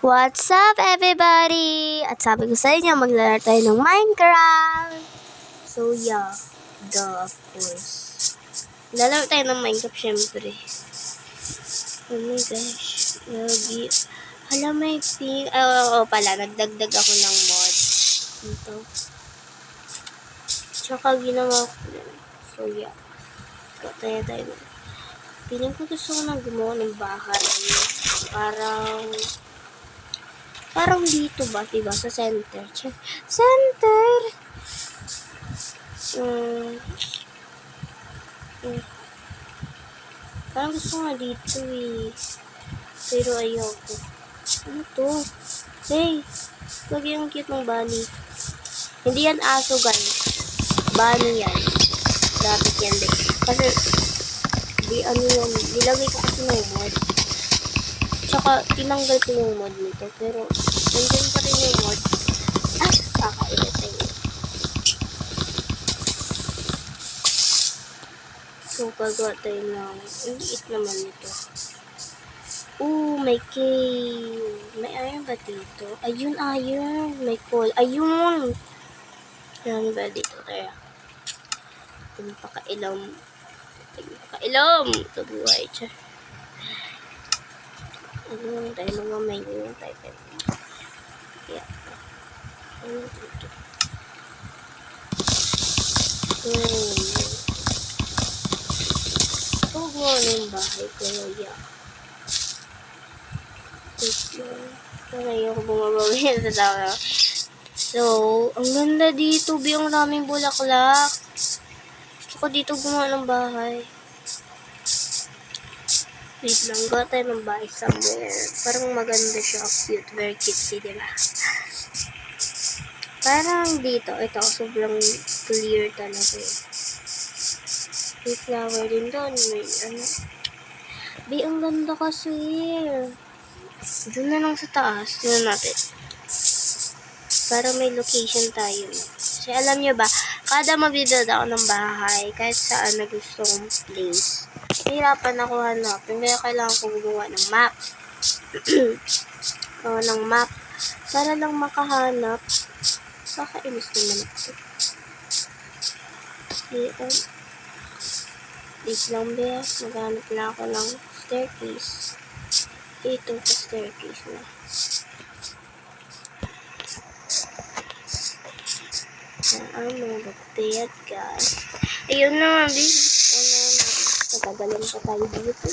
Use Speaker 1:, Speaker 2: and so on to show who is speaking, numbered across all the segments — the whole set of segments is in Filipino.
Speaker 1: What's up, everybody? At sabi ko sa inyo, maglalaro tayo ng Minecraft. So, yeah. Of course. Lalaro tayo ng Minecraft, syempre. Oh my gosh. Lagi. Hala, may pink. Oo pala. Nagdagdag ako ng mod. Dito. Tsaka ginawa ko na. So, yeah. Tayo. Piling ko gusto ko nang gumawa ng bahay. Parang dito ba, diba? Sa center. Center! Parang gusto nga dito eh. Pero ayoko. Ano to? Hey! Lagi ang cute ng bunny. Hindi yan aso, guys. Bunny yan. Dapat yan din. Kasi, nilagay ko kasi ng mod. Tsaka, tinanggal ko yung mod nito. Pero, nandiyan pa rin yung mod. Kakailit tayo. So, gagawa tayo ng, liit naman ito. May cave. May iron ba dito? Ayun, iron. May coal. Ayun! Yan ba dito? Kaya, Pagpakailam. Ito buhay siya. Ayun, tayo mga menu. Tayo. Yeah. Ayun, dito. Ito mo ng bahay ko. Yeah. Ayoko bumabawin sa tao. So, ang ganda dito. Ang daming bulaklak. Gusto ko dito gumawa ng bahay. Wait lang, gawa tayo ng bahay somewhere. Parang maganda siya. Cute. Very cutesy, diba? Parang dito. Ito, sobrang clear talaga. May flower din doon. May ano. Ang ganda kasi. Doon na lang sa taas. Doon natin. Para may location tayo. Kasi alam nyo ba, kada magbibid ako ng bahay, kahit saan na gusto kong place, hirapan ako hanapin. Kaya kailangan ko gumawa ng map. Para lang makahanap. Kakainis naman ako. Wait lang ba? Maghanap na ako ng staircase. Ito sa staircase na. Mga bagtayat, guys. Ayun na, natagalan pa tayo dito.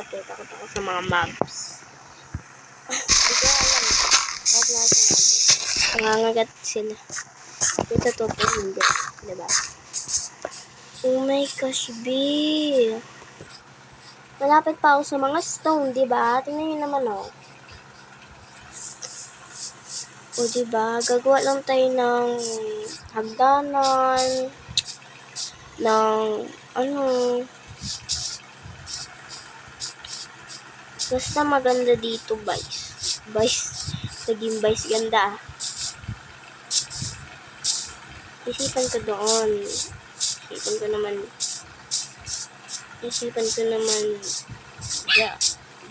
Speaker 1: Takot ako sa mga mobs. Hindi ko alam. Bakit nasa mobs? Nangangagat sila. Ito to po hindi. Diba? Oh my gosh, babe. Malapit pa ako sa mga stone, diba? Tingnan nyo naman, oh. O, diba? Gagawa lang tayo ng hagdanan, ng, basta maganda dito, guys. Naging guys, ganda, ah. Isipan ko doon. Isipan ko naman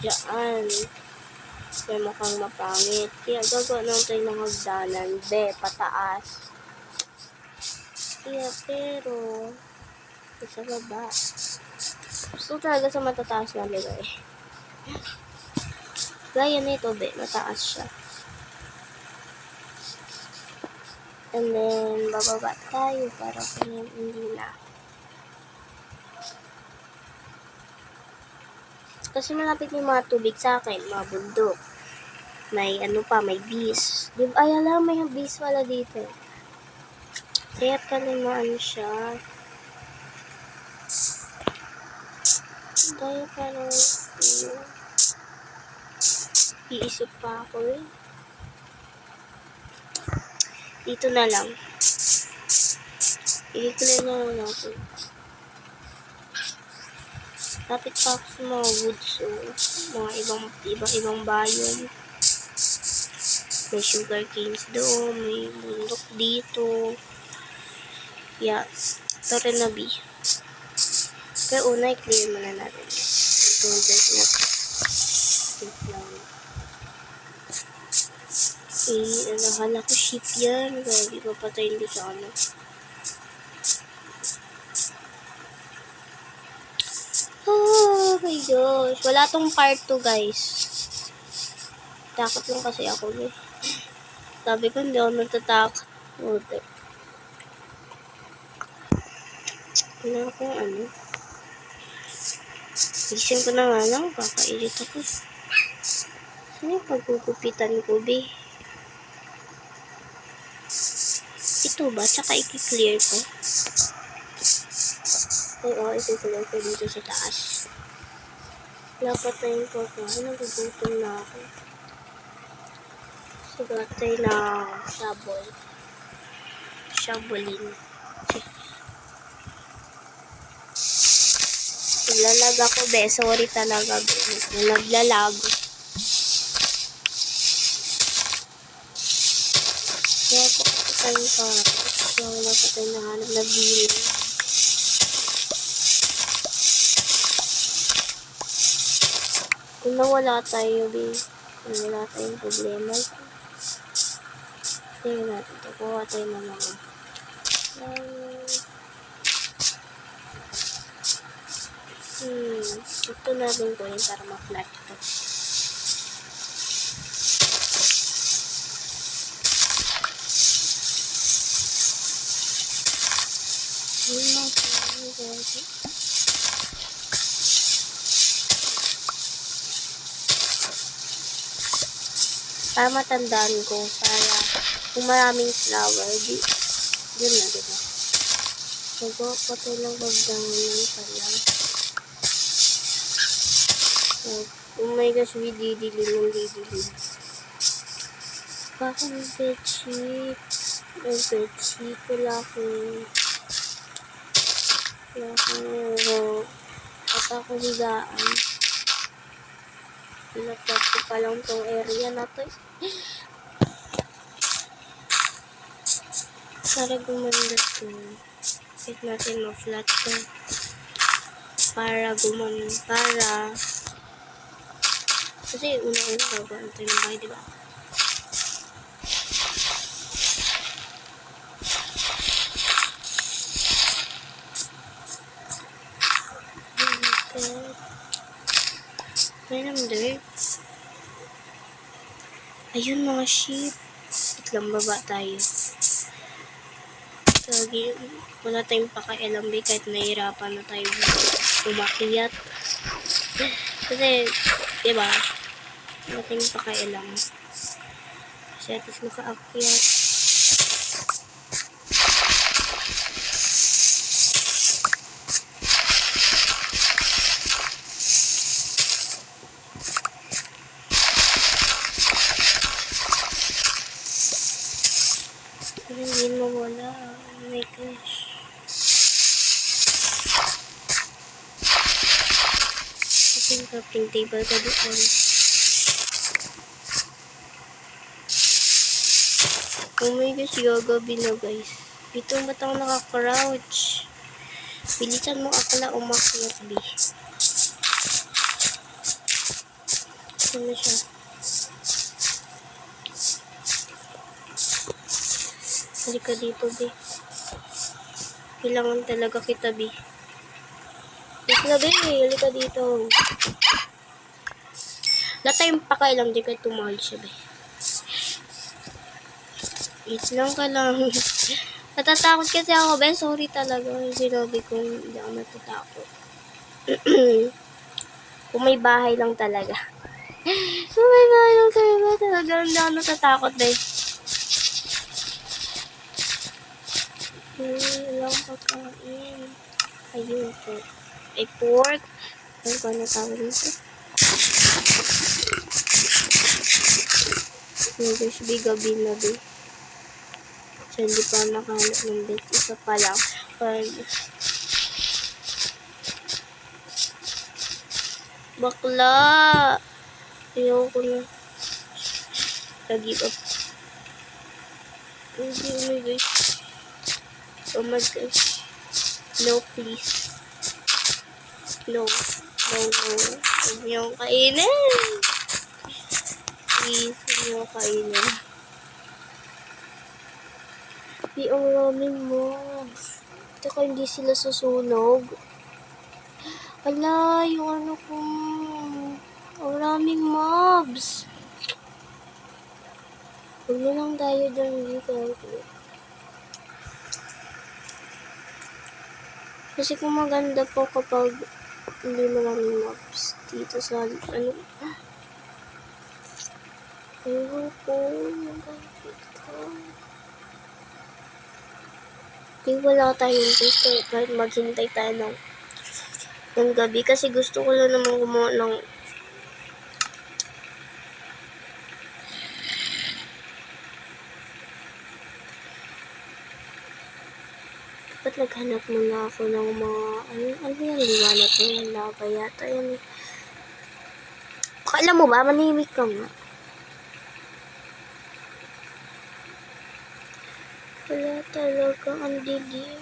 Speaker 1: dyan. Kaya mukhang mapangit. Kaya gagawa naman tayo ng hagdanan. Pataas. Kaya, pero sa baba. Gusto talaga sa matataas na ligay. Gaya nito, mataas siya. And then, bababa tayo para hindi na. Kasi malapit yung mga tubig sa akin, mga bundok. May may bees. Ay, alam, may bees wala dito. Kaya pala siya. Kaya parang, iisip pa ako eh. Dito na lang. I-clear na lang ako. Lapit pa ako sa mga woods, so mga ibang bayon. May sugar canes doon, may bundok dito. Yeah, ito rin na B. Kaya una, i-clear muna natin. Don't just not take lang. Hala ko ship yan. Grabe, papatayin ko sa ano. Oh my gosh. Wala tong part 2, guys. Takot lang kasi ako, guys. Sabi ko, hindi ako natatakot. Wala akong ano. Gising ko na nga lang. Kakailit ako. Saan yung pagkukupitan ko, be? Ito ba? Tsaka i-clear ko. Oo, i-clear ko dito sa taas. Napatayin ko ako. Nagugutom na ako. Sugatay na sabol. Shabolin. Naglalag ako, be. Sorry talaga, be. Naglalag. Kaya ako kapatay pa. Kaya wala pa tayo nahanap na bilin. Kung nawala tayo, be. Kung wala tayong problema. Tingnan natin. Kuha tayo ng mga. Ito natin ko yun para ma-flat ito. Para matandaan ko, para kung maraming flower, yun na, diba? Bago, patay lang magdangan pala. Oh my gosh, didilim. Bakit ang bedsheet? Ang bedsheet, wala akong at ako higaan. Pinaplat ko pa lang tong area na to. Para gumanda to. Kahit natin ma-flat to. Para kasi una-una gagawin ito yung bahay, diba? May number. Ayun mga sheep. At lang baba tayo. Lagi, wala tayong pakialam kahit nahihirapan na tayo umakyat. Kasi, diba? Wala tayong pakialam. Kasi at least makaakyat. Hindi mawala. Oh my gosh. Kasi yung crafting table ka doon. Oh my gosh, gagabi na guys. Dito ba't ako naka-crouch? Bilisan mo akala umakyat, B. Ano siya? Halika dito, B. Kailangan talaga kita, B. Halika, B. Halika dito. Wala tayong pakailang di kayo tumahal siya, B. Wait lang ka lang. Natatakot kasi ako, B. Sorry talaga. Sinabi ko, hindi ako natatakot. Kung may bahay lang talaga. Kung may bahay lang talaga, hindi ako natatakot, B. Walang pagkain. Ayun, pork. Ay, pork. Ayun ko, ano tawag nito? English bigabi na din. So, hindi pa nakahanap ng bed. Isa pa lang. Bakla! Ayaw ko na. Nag-give up. Hindi, oh my gosh. Oh my gosh. No, please. No. No, no. Huwag niyo akong kainin. Please, huwag niyo akong kainin. Di, ang raming mobs. Taka, hindi sila susunog. Ala, yung ano ko. Ang raming mobs. Huwag mo lang tayo dyan dito. Kasi kung maganda po kapag hindi maraming mobs dito sa ano. Ayun po. Wala tayong gusto kahit maghintay tayo ng gabi kasi gusto ko lang naman kumuha ng dapat naghanap muna ako ng mga ano yan, liwanag ko yan, lava yata yan. Alam mo ba, manimik ka nga. Wala talaga, ang dilim.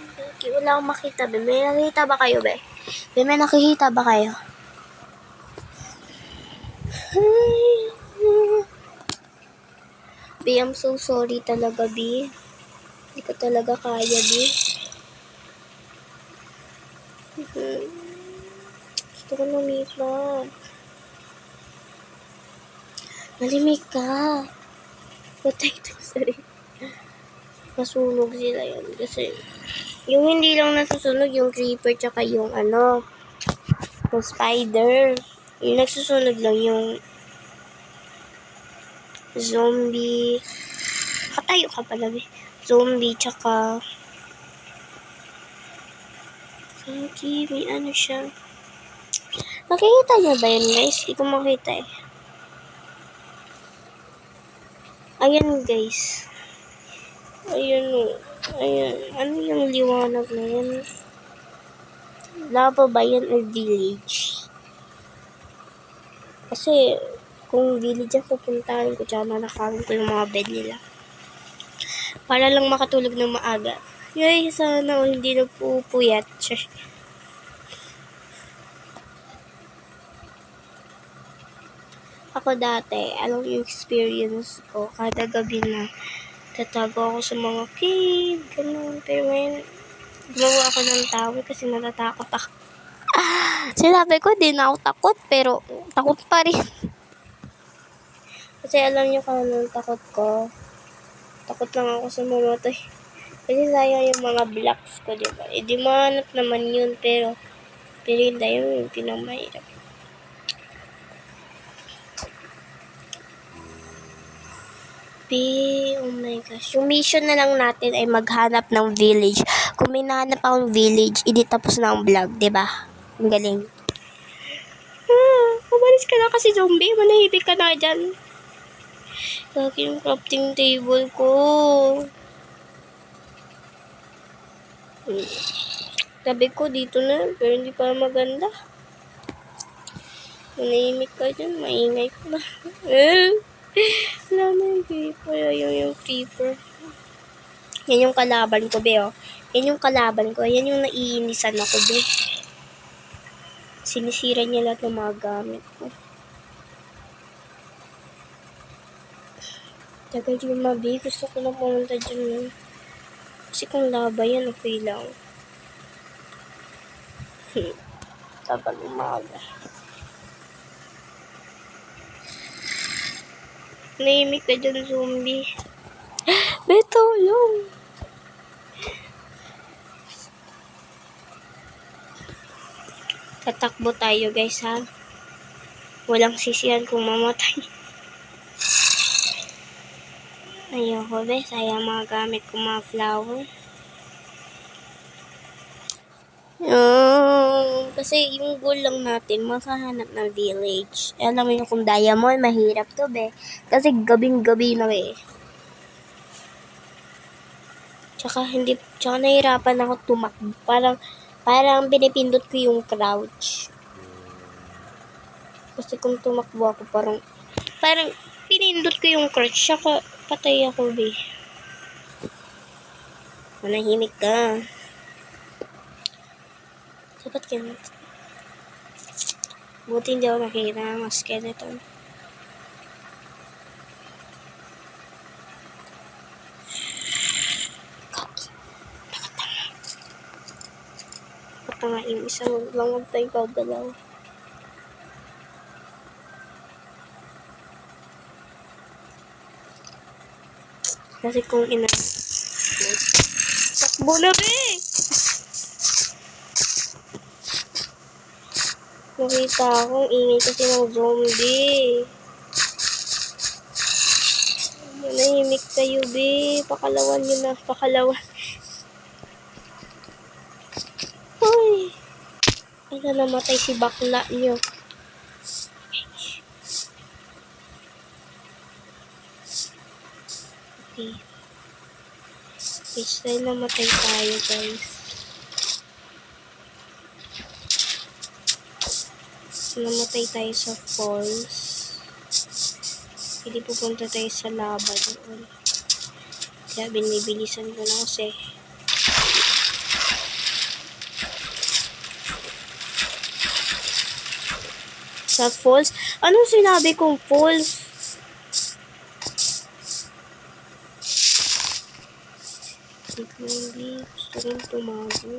Speaker 1: Wala akong makita, be. May nakita ba kayo, be? Be, may nakikita ba kayo? Be, I'm so sorry talaga, be. Hindi ko talaga kaya, be. Gusto ko lumipat. Malimik ka. Protect, sorry. Nasunog sila yan kasi yung hindi lang nasusunog yung creeper tsaka yung yung spider. Yung nagsusunog lang yung zombie. Katayo ka pala, be. Zombie tsaka okay, may ano siya. Nakikita niya ba yun, guys? Hindi ko makita eh. Ayan, guys. Ayan o. Ayan. Ano yung liwanag na yan? Lava ba yan or village? Kasi, kung village ako, puntahan ko dyan, nakawin ko yung mga bed nila. Para lang makatulog ng maaga. Yay, sana hindi na pupuyat. Ako dati, alam yung experience ko, kada gabi na tatago ako sa mga cave, ganun. Pero ngayon, gumawa ako ng tower kasi natatakot ako. Sinabi ko, di na ako takot, pero takot pa rin. Kasi alam niyo kung anong takot ko. Takot lang ako sa mamatay. Kasi sayang yung mga blocks ko, diba? Eh, di mahanap naman yun, pero hindi yun yung pinamahirap. Oh my gosh. Yung mission na lang natin ay maghanap ng village. Kung may nahanap akong village, hindi tapos na ang vlog, diba? Ang galing. Umalis ka na kasi zombie. Manahibig ka na dyan. Lagi yung crafting table ko. Sabi ko dito na, pero hindi pa maganda. Manahimik ka dyan. Maingay ka na. Wala na yung creeper. Ayun yung creeper. Yan yung kalaban ko, be, oh. Yan yung kalaban ko. Yan yung naiinisan ako, be. Sinisira niya lahat ng mga gamit ko. Tagal yung mabi. Gusto ko na pumunta dyan. Kasi kung laba yan, okay lang. Tagal umaga. Nahimik ka dyan, zombie. Beto, yung. Tatakbo tayo, guys, ha? Walang sisihan kung mamatay. Ayoko, be. Sayang mga gamit ko, mga flower. Kasi yung goal lang natin, makahanap ng village. Alam mo yung kung diamond, mahirap to, be. Kasi gabing-gabi na, be. Tsaka nahirapan ako tumakbo. Parang pinipindot ko yung crouch. Kasi kung tumakbo ako, parang pinindot ko yung crouch. Tsaka patay ako, be. Manahimik ka. Dapat ganito. Buti hindi ako nakikita ng mga skeleton. Patanga yung isang lang huwag tayo gagalaw. Kasi kung takbo na be! Nakita akong ingay kasi ng zombie. Manahimik kayo be. Pakalawan nyo na. Pakalawan. Hoy! Ay na namatay si bakla nyo. Okay. Guys, dahil namatay tayo guys. Namatay tayo sa falls. Hindi pupunta tayo sa lava doon. Kaya binibilisan ko na kasi. Sa falls? Anong sinabi kong falls? Hindi gusto kong tumago.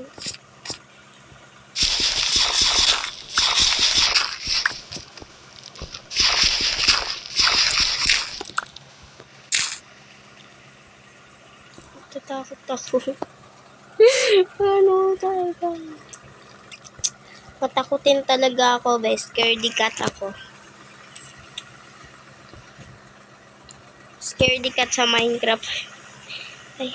Speaker 1: Tatakot ako. Ano talaga? Matakutin talaga ako, best. Scaredy cat ako. Scaredy cat sa Minecraft. Ay.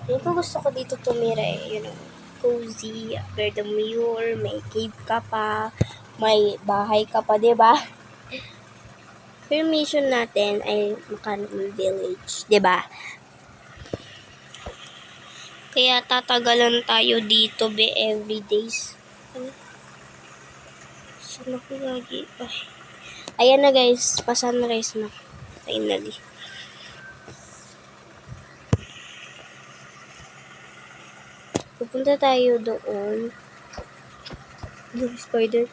Speaker 1: Hindi ko gusto ko dito tumira eh. You know, cozy, under the mirror, may cave ka pa, may bahay ka pa, diba? Pero mission natin ay Makanon Village, diba? Kaya tatagalan tayo dito be everydays. Saan ako lagi? Ay. Ayan na guys, pa-sunrise na. Finally. Pupunta tayo doon. Yung spider.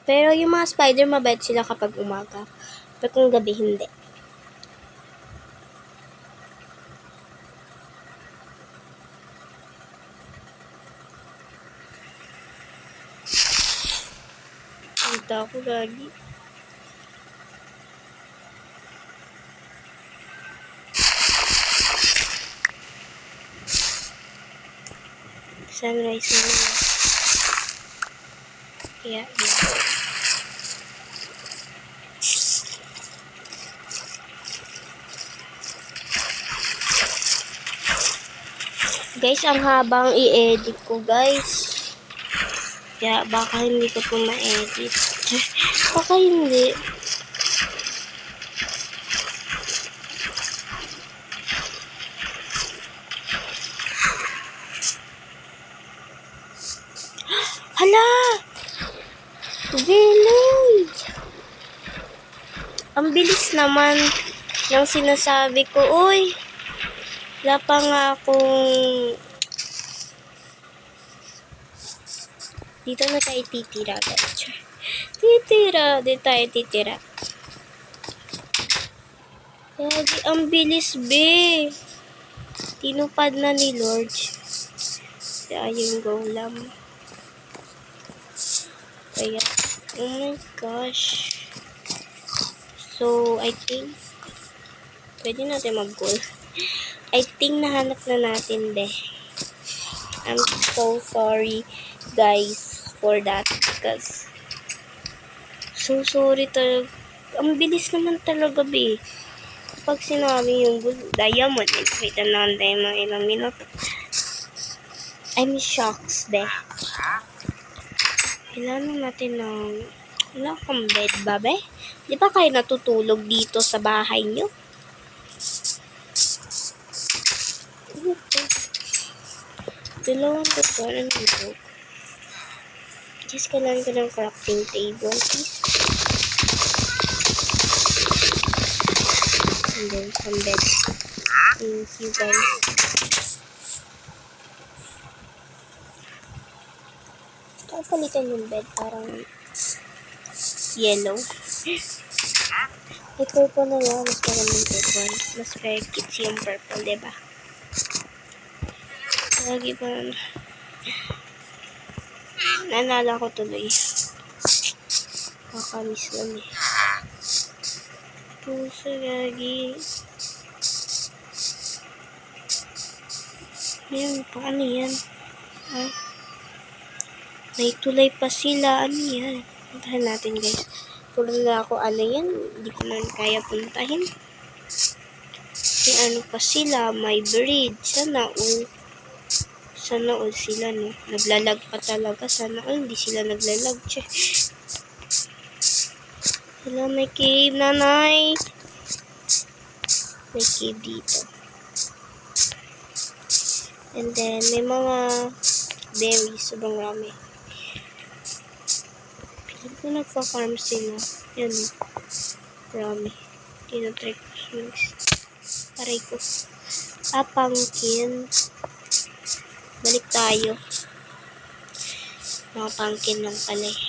Speaker 1: Pero yung mga spider, mabait sila kapag umaga. Pero kung gabi, hindi. Kita ako lagi. Sunrise na naman. Kaya, yun. Guys, ang habang i-edit ko, guys. Kaya, baka hindi ko po ma-edit. Baka hindi. Hala! Village! Ang bilis naman ng sinasabi ko. Uy! Wala pa nga akong... Dito na tayo titira, guys. Titira. Dito tayo titira. Lagi, ang bilis, be. Tinupad na ni Lord. Kaya yung golam. Kaya, oh my gosh. So, I think, pwede natin mag-goal. I think nahanap na natin, be. I'm so sorry, guys, for that. Because, so sorry talaga. Ang bilis naman talaga, be. Pag sinabi yung diamond, wait na mga ilang minuto. I'm shocked, be. Kailangan natin ng... Wala kang bed ba, be? Di ba kayo natutulog dito sa bahay nyo? Dalawang ko ano nito? Just kailangan ko ng crafting table, please. And then some bed. Thank you guys. Ito palitan yung bed. Parang yellow. May purple na lang. Mas magandang purple. Mas very cute yung purple, diba? Lagi pa naalala ko tuloy. Nakakamiss lang eh. Puso lagi. Yan, paano yan? Ha? May tulay pa sila. Ano yan? Puntahan natin guys. Puro na ako ano yan. Hindi ko man kaya puntahin. May ano pa sila. May bridge. Sana all sila no. Naglalag pa talaga. Sana all hindi sila naglalag. Che. Wala, may cave, nanay. May cave dito. And then, may mga berries. Sobrang rami. Piling ko nagpa-farm sila. Yan. Rami. Tinatry ko. Aray ko. Pumpkin. Balik tayo. Mga pumpkin lang pala eh.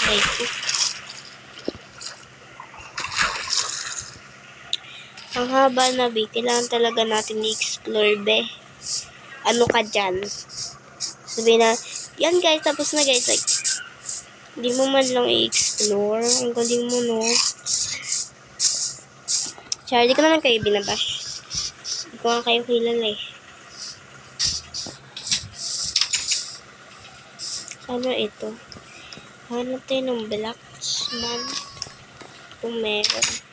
Speaker 1: Aray ko. Ang haba na be, kailangan talaga natin i-explore be. Ano ka dyan? Sabi na, yan guys, tapos na guys. Like, hindi mo man lang i-explore. Ang galing mo no. Char, di ko naman kayo binabash. Hindi ko nga kayo kilala eh. Ano ito? Hanap tayo ng black man. Kung meron.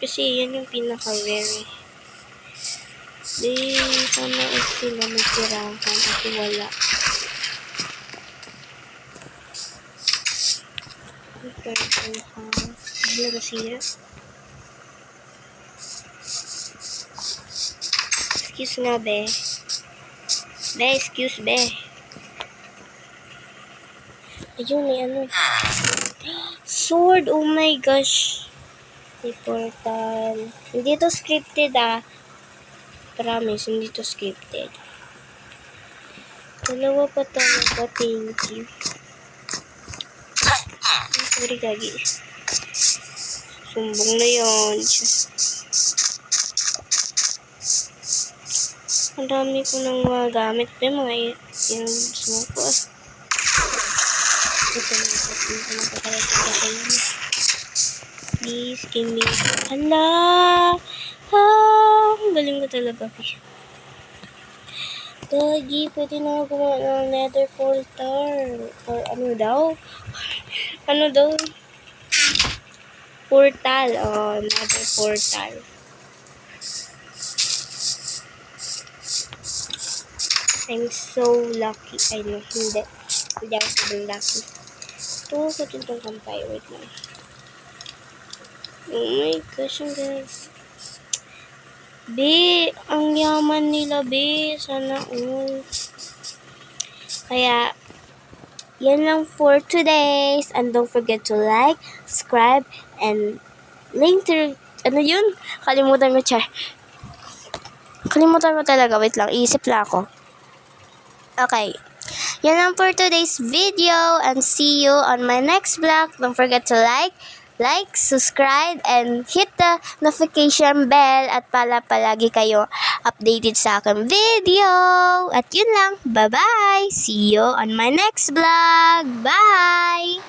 Speaker 1: Kasi yan yung pinaka-rare. Di, sana sila may tirahan kasi wala. Purple house. Ano na siya? Excuse nga, be. Be, excuse, be. Ayun, may ano. Sword! Oh my gosh. May portal. Hindi to scripted ah. Promise, hindi to scripted. Dalawa pa talaga. Thank you. Sorry, gagi. Sumbong na yun. Ang dami ko nang mga gamit. May mga yung smoke ko. Ito na ito. Ano pa kaya ito kayo? Please, give me. Hala! Ang galing ko talaga. Gagi, pwede na ako gumawa ng nether portal. Or ano daw? Ano daw? Portal. Oh, nether portal. I'm so lucky. I know, hindi. Hindi ako sobrang lucky. Ito, pati itong kampay. Wait lang. Oh my gosh, guys. Be, ang yaman nila, be. Sana all. Kaya, yan lang for today's. And don't forget to like, subscribe, and link to, ano yun? Kalimutan ko, char. Kalimutan ko talaga. Wait lang, iisip lang ako. Okay. Yan lang for today's video. And see you on my next vlog. Don't forget to like, subscribe, and hit the notification bell at palagi kayo updated sa aking video. At yun lang. Bye-bye. See you on my next vlog. Bye!